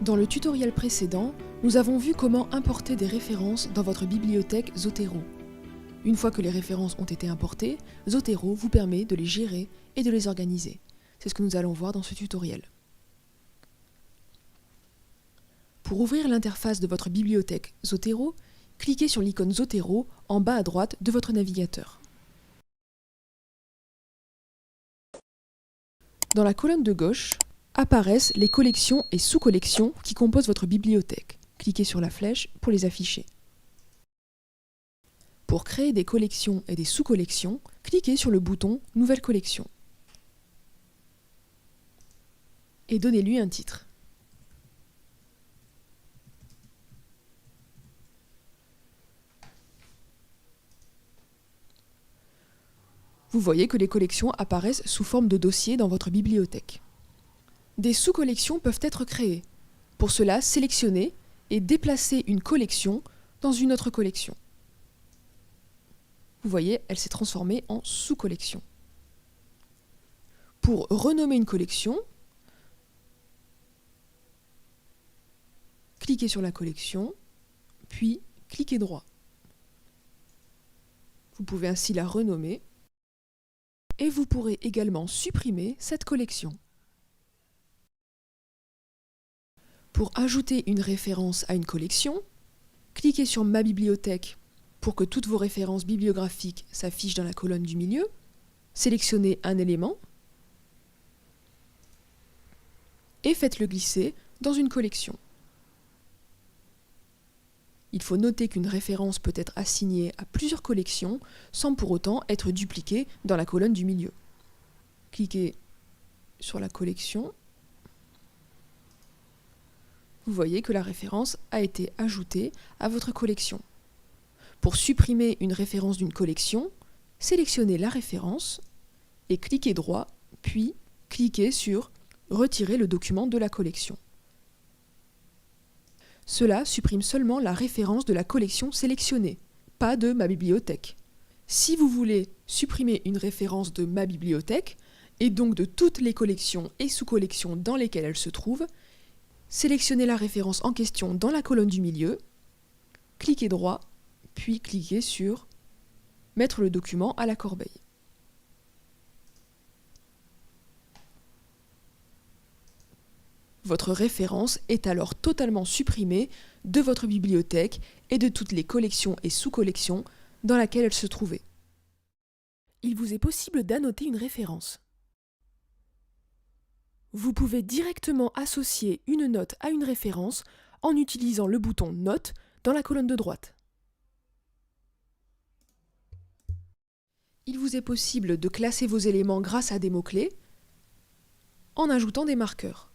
Dans le tutoriel précédent, nous avons vu comment importer des références dans votre bibliothèque Zotero. Une fois que les références ont été importées, Zotero vous permet de les gérer et de les organiser. C'est ce que nous allons voir dans ce tutoriel. Pour ouvrir l'interface de votre bibliothèque Zotero, cliquez sur l'icône Zotero en bas à droite de votre navigateur. Dans la colonne de gauche, apparaissent les collections et sous-collections qui composent votre bibliothèque. Cliquez sur la flèche pour les afficher. Pour créer des collections et des sous-collections, cliquez sur le bouton « Nouvelle collection » et donnez-lui un titre. Vous voyez que les collections apparaissent sous forme de dossiers dans votre bibliothèque. Des sous-collections peuvent être créées. Pour cela, sélectionnez et déplacez une collection dans une autre collection. Vous voyez, elle s'est transformée en sous-collection. Pour renommer une collection, cliquez sur la collection, puis cliquez droit. Vous pouvez ainsi la renommer et vous pourrez également supprimer cette collection. Pour ajouter une référence à une collection, cliquez sur Ma bibliothèque pour que toutes vos références bibliographiques s'affichent dans la colonne du milieu. Sélectionnez un élément et faites-le glisser dans une collection. Il faut noter qu'une référence peut être assignée à plusieurs collections sans pour autant être dupliquée dans la colonne du milieu. Cliquez sur la collection. Vous voyez que la référence a été ajoutée à votre collection. Pour supprimer une référence d'une collection, sélectionnez la référence et cliquez droit, puis cliquez sur « Retirer le document de la collection ». Cela supprime seulement la référence de la collection sélectionnée, pas de Ma bibliothèque. Si vous voulez supprimer une référence de Ma bibliothèque, et donc de toutes les collections et sous-collections dans lesquelles elle se trouve, sélectionnez la référence en question dans la colonne du milieu, cliquez droit, puis cliquez sur « Mettre le document à la corbeille ». Votre référence est alors totalement supprimée de votre bibliothèque et de toutes les collections et sous-collections dans lesquelles elle se trouvait. Il vous est possible d'annoter une référence. Vous pouvez directement associer une note à une référence en utilisant le bouton « Note » dans la colonne de droite. Il vous est possible de classer vos éléments grâce à des mots-clés en ajoutant des marqueurs.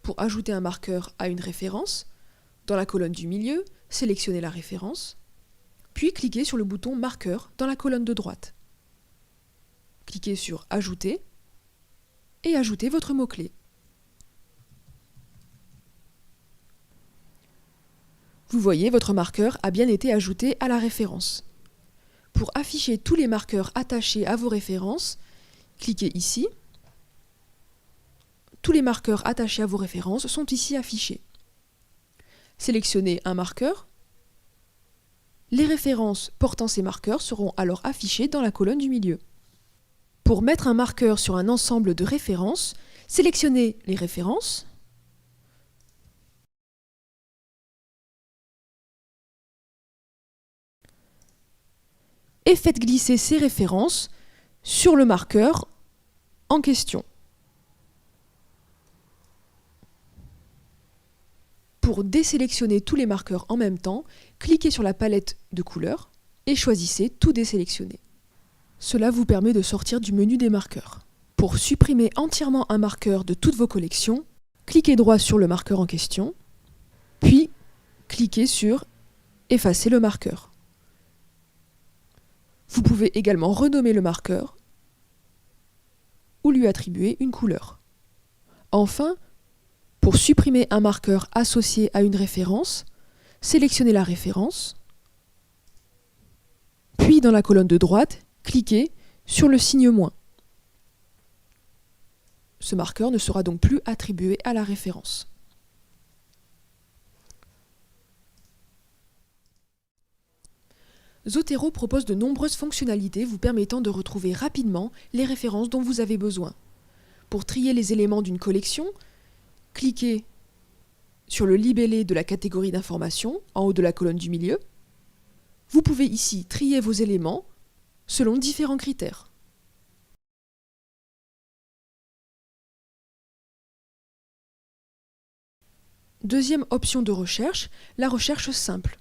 Pour ajouter un marqueur à une référence, dans la colonne du milieu, sélectionnez la référence, puis cliquez sur le bouton « Marqueur » dans la colonne de droite. Cliquez sur « Ajouter » et ajoutez votre mot-clé. Vous voyez, votre marqueur a bien été ajouté à la référence. Pour afficher tous les marqueurs attachés à vos références, cliquez ici. Tous les marqueurs attachés à vos références sont ici affichés. Sélectionnez un marqueur. Les références portant ces marqueurs seront alors affichées dans la colonne du milieu. Pour mettre un marqueur sur un ensemble de références, sélectionnez les références. Et faites glisser ces références sur le marqueur en question. Pour désélectionner tous les marqueurs en même temps, cliquez sur la palette de couleurs et choisissez Tout désélectionner. Cela vous permet de sortir du menu des marqueurs. Pour supprimer entièrement un marqueur de toutes vos collections, cliquez droit sur le marqueur en question, puis cliquez sur Effacer le marqueur. Vous pouvez également renommer le marqueur ou lui attribuer une couleur. Enfin, pour supprimer un marqueur associé à une référence, sélectionnez la référence, puis dans la colonne de droite, cliquez sur le signe moins. Ce marqueur ne sera donc plus attribué à la référence. Zotero propose de nombreuses fonctionnalités vous permettant de retrouver rapidement les références dont vous avez besoin. Pour trier les éléments d'une collection, cliquez sur le libellé de la catégorie d'information en haut de la colonne du milieu. Vous pouvez ici trier vos éléments selon différents critères. Deuxième option de recherche, la recherche simple.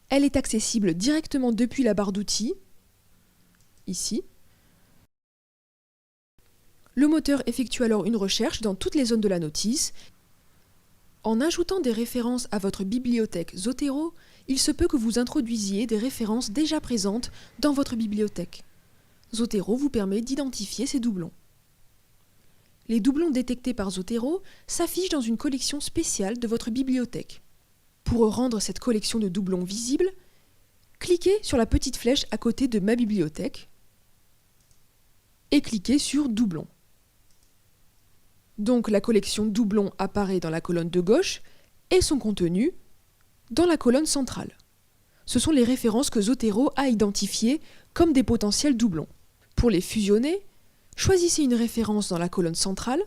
Elle est accessible directement depuis la barre d'outils, ici. Le moteur effectue alors une recherche dans toutes les zones de la notice. En ajoutant des références à votre bibliothèque Zotero, il se peut que vous introduisiez des références déjà présentes dans votre bibliothèque. Zotero vous permet d'identifier ces doublons. Les doublons détectés par Zotero s'affichent dans une collection spéciale de votre bibliothèque. Pour rendre cette collection de doublons visible, cliquez sur la petite flèche à côté de Ma bibliothèque et cliquez sur Doublons. Donc la collection doublons apparaît dans la colonne de gauche et son contenu dans la colonne centrale. Ce sont les références que Zotero a identifiées comme des potentiels doublons. Pour les fusionner, choisissez une référence dans la colonne centrale.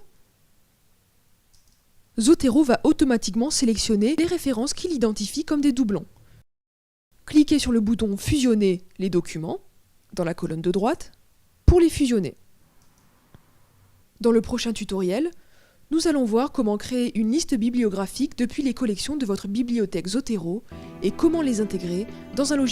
Zotero va automatiquement sélectionner les références qu'il identifie comme des doublons. Cliquez sur le bouton « Fusionner les documents » dans la colonne de droite pour les fusionner. Dans le prochain tutoriel, nous allons voir comment créer une liste bibliographique depuis les collections de votre bibliothèque Zotero et comment les intégrer dans un logiciel